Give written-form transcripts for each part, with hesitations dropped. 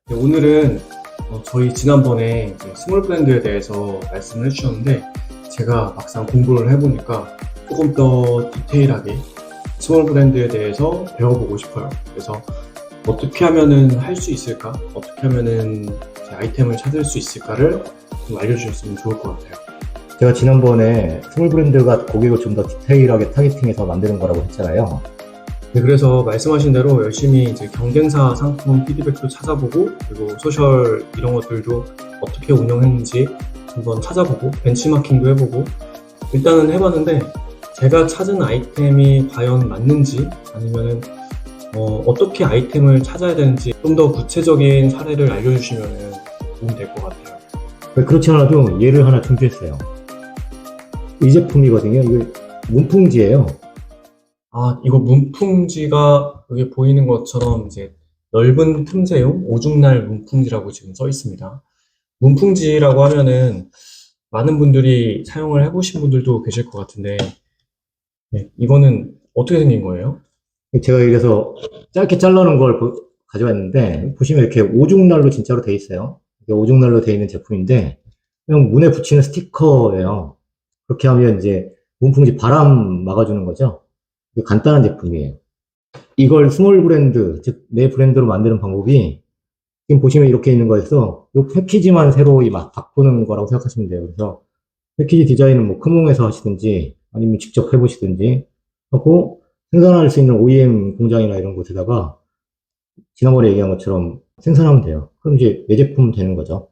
네, 오늘은 저희 지난번에 이제 스몰 브랜드에 대해서 말씀을 해주셨는데 제가 막상 공부를 해보니까 조금 더 디테일하게 스몰 브랜드에 대해서 배워보고 싶어요. 그래서 어떻게 하면은 할 수 있을까? 어떻게 하면은 제 아이템을 찾을 수 있을까를 좀 알려주셨으면 좋을 것 같아요. 제가 지난번에 스몰 브랜드가 고객을 좀 더 디테일하게 타겟팅해서 만드는 거라고 했잖아요. 네, 그래서 말씀하신 대로 열심히 이제 경쟁사 상품 피드백도 찾아보고 그리고 소셜 이런 것들도 어떻게 운영했는지 한번 찾아보고 벤치마킹도 해보고 일단은 해봤는데 제가 찾은 아이템이 과연 맞는지 아니면은 어떻게 아이템을 찾아야 되는지 좀 더 구체적인 사례를 알려주시면 도움이 될 것 같아요. 그렇지 않아도 예를 하나 준비했어요. 이 제품이거든요. 이거 문풍지예요. 아, 이거 문풍지가 여기 보이는 것처럼 이제 넓은 틈새용 오중날 문풍지라고 지금 써 있습니다. 문풍지라고 하면은 많은 분들이 사용을 해보신 분들도 계실 것 같은데, 네, 이거는 어떻게 생긴 거예요? 제가 여기서 짧게 잘라놓은 걸 가져왔는데 보시면 이렇게 오중날로 진짜로 돼 있어요. 이게 오중날로 돼 있는 제품인데 그냥 문에 붙이는 스티커예요. 그렇게 하면 이제 문풍지 바람 막아주는 거죠. 이게 간단한 제품이에요. 이걸 스몰 브랜드, 즉 내 브랜드로 만드는 방법이 지금 보시면 이렇게 있는 거에서 이 패키지만 새로 막 바꾸는 거라고 생각하시면 돼요. 그래서 패키지 디자인은 뭐 크몽에서 하시든지 아니면 직접 해보시든지 하고 생산할 수 있는 OEM 공장이나 이런 곳에다가 지난번에 얘기한 것처럼 생산하면 돼요. 그럼 이제 내 제품 되는 거죠.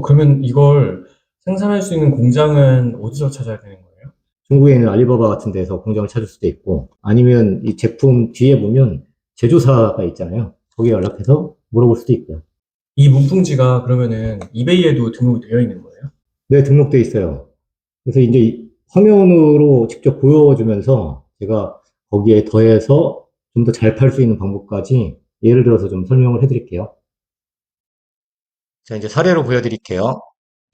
그러면 이걸 생산할 수 있는 공장은 어디서 찾아야 되는 거예요? 중국에 있는 알리바바 같은 데서 공장을 찾을 수도 있고 아니면 이 제품 뒤에 보면 제조사가 있잖아요. 거기에 연락해서 물어볼 수도 있고요. 이 문풍지가 그러면은 이베이에도 등록이 되어 있는 거예요? 네, 등록돼 있어요. 그래서 이제 화면으로 직접 보여주면서 제가 거기에 더해서 좀 더 잘 팔 수 있는 방법까지 예를 들어서 좀 설명을 해드릴게요. 자, 이제 사례로 보여드릴게요.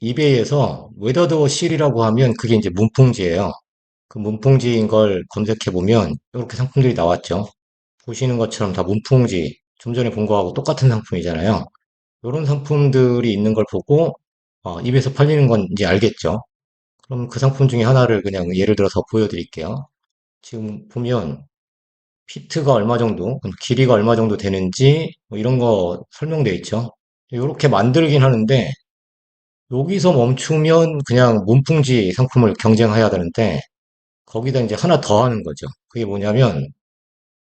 이베이에서 웨더더 실이라고 하면 그게 이제 문풍지예요. 그 문풍지인 걸 검색해 보면 이렇게 상품들이 나왔죠. 보시는 것처럼 다 문풍지, 좀 전에 본 거하고 똑같은 상품이잖아요. 이런 상품들이 있는 걸 보고 이베이에서 팔리는 건지 알겠죠. 그럼 그 상품 중에 하나를 그냥 예를 들어서 보여드릴게요. 지금 보면 피트가 얼마 정도, 길이가 얼마 정도 되는지 뭐 이런 거 설명되어 있죠. 이렇게 만들긴 하는데 여기서 멈추면 그냥 문풍지 상품을 경쟁해야 되는데 거기다 이제 하나 더 하는 거죠. 그게 뭐냐면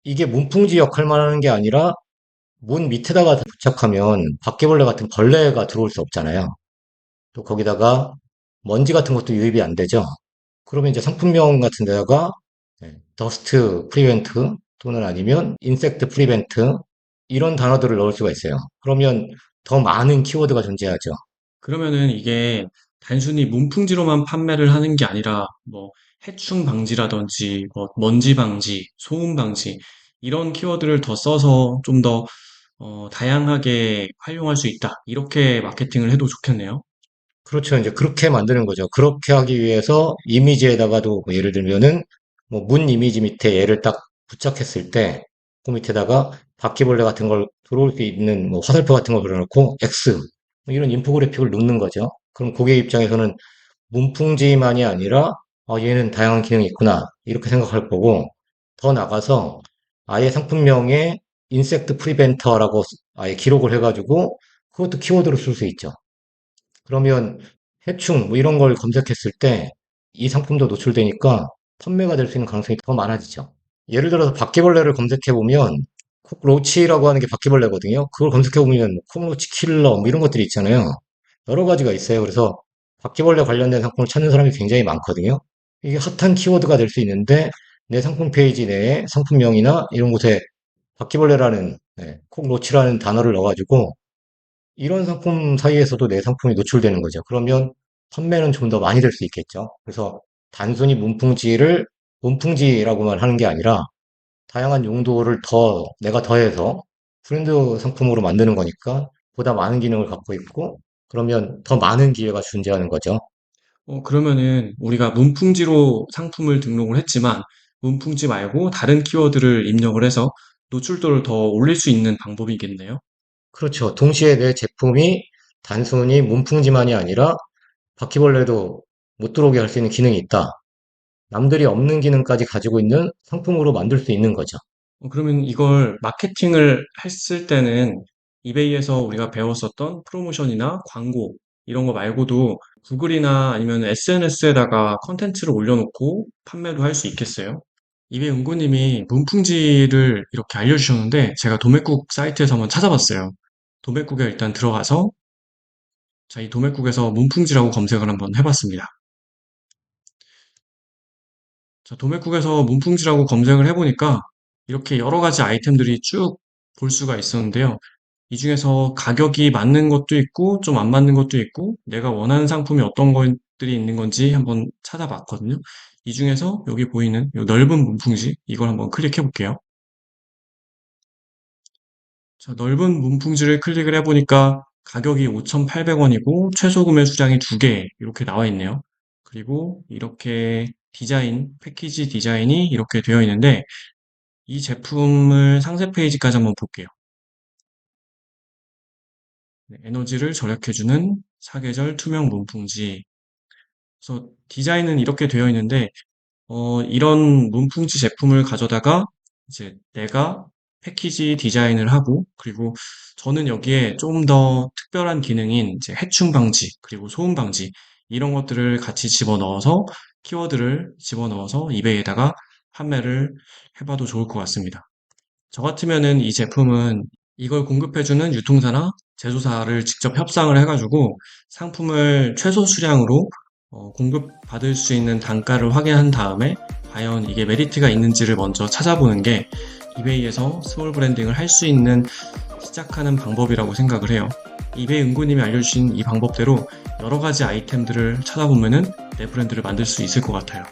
이게 문풍지 역할만 하는 게 아니라 문 밑에다가 부착하면 바퀴벌레 같은 벌레가 들어올 수 없잖아요. 또 거기다가 먼지 같은 것도 유입이 안 되죠. 그러면 이제 상품명 같은 데다가 더스트 프리벤트 또는 아니면 인섹트 프리벤트 이런 단어들을 넣을 수가 있어요. 그러면 더 많은 키워드가 존재하죠. 그러면은 이게 단순히 문풍지로만 판매를 하는 게 아니라 뭐 해충 방지라든지 뭐 먼지 방지, 소음 방지 이런 키워드를 더 써서 좀 더 다양하게 활용할 수 있다. 이렇게 마케팅을 해도 좋겠네요. 그렇죠. 이제 그렇게 만드는 거죠. 그렇게 하기 위해서 이미지에다가도 뭐 예를 들면은 뭐 문 이미지 밑에 얘를 딱 부착했을 때 그 밑에다가 바퀴벌레 같은 걸 들어올 수 있는 뭐 화살표 같은 걸 그려놓고 X 뭐 이런 인포그래픽을 넣는 거죠. 그럼 고객 입장에서는 문풍지만이 아니라 얘는 다양한 기능이 있구나 이렇게 생각할 거고 더 나가서 아예 상품명에 인섹트 프리벤터라고 아예 기록을 해가지고 그것도 키워드로 쓸 수 있죠. 그러면 해충 뭐 이런 걸 검색했을 때 이 상품도 노출되니까 판매가 될 수 있는 가능성이 더 많아지죠. 예를 들어서 바퀴벌레를 검색해 보면 콕로치라고 하는 게 바퀴벌레거든요. 그걸 검색해 보면 콕로치 킬러 뭐 이런 것들이 있잖아요. 여러 가지가 있어요. 그래서 바퀴벌레 관련된 상품을 찾는 사람이 굉장히 많거든요. 이게 핫한 키워드가 될 수 있는데 내 상품 페이지 내에 상품명이나 이런 곳에 바퀴벌레라는 콕로치라는 단어를 넣어가지고 이런 상품 사이에서도 내 상품이 노출되는 거죠. 그러면 판매는 좀 더 많이 될 수 있겠죠. 그래서 단순히 문풍지를 문풍지라고만 하는 게 아니라 다양한 용도를 더 내가 더해서 브랜드 상품으로 만드는 거니까 보다 많은 기능을 갖고 있고 그러면 더 많은 기회가 존재하는 거죠. 그러면은 우리가 문풍지로 상품을 등록을 했지만 문풍지 말고 다른 키워드를 입력을 해서 노출도를 더 올릴 수 있는 방법이겠네요. 그렇죠. 동시에 내 제품이 단순히 문풍지만이 아니라 바퀴벌레도 못 들어오게 할 수 있는 기능이 있다. 남들이 없는 기능까지 가지고 있는 상품으로 만들 수 있는 거죠. 그러면 이걸 마케팅을 했을 때는 이베이에서 우리가 배웠었던 프로모션이나 광고 이런 거 말고도 구글이나 아니면 SNS에다가 컨텐츠를 올려놓고 판매도 할 수 있겠어요? 이베이 은구님이 문풍지를 이렇게 알려주셨는데 제가 도매국 사이트에서 한번 찾아봤어요. 도매국에 일단 들어가서 자, 이 도매국에서 문풍지라고 검색을 한번 해봤습니다. 자, 도매국에서 문풍지라고 검색을 해보니까 이렇게 여러 가지 아이템들이 쭉 볼 수가 있었는데요. 이 중에서 가격이 맞는 것도 있고 좀 안 맞는 것도 있고 내가 원하는 상품이 어떤 것들이 있는 건지 한번 찾아봤거든요. 이 중에서 여기 보이는 이 넓은 문풍지 이걸 한번 클릭해 볼게요. 자, 넓은 문풍지를 클릭을 해보니까 가격이 5,800원이고 최소 구매 수량이 2개 이렇게 나와 있네요. 그리고 이렇게 디자인, 패키지 디자인이 이렇게 되어 있는데 이 제품을 상세 페이지까지 한번 볼게요. 네, 에너지를 절약해주는 사계절 투명 문풍지. 그래서 디자인은 이렇게 되어 있는데 이런 문풍지 제품을 가져다가 이제 내가 패키지 디자인을 하고 그리고 저는 여기에 좀 더 특별한 기능인 이제 해충 방지 그리고 소음 방지 이런 것들을 같이 집어넣어서 키워드를 집어넣어서 이베이에다가 판매를 해봐도 좋을 것 같습니다. 저 같으면은 이 제품은 이걸 공급해주는 유통사나 제조사를 직접 협상을 해가지고 상품을 최소 수량으로 공급받을 수 있는 단가를 확인한 다음에 과연 이게 메리트가 있는지를 먼저 찾아보는 게 이베이에서 스몰 브랜딩을 할 수 있는 시작하는 방법이라고 생각을 해요. 이베이 은구님이 알려주신 이 방법대로 여러 가지 아이템들을 찾아보면은 내 브랜드를 만들 수 있을 것 같아요.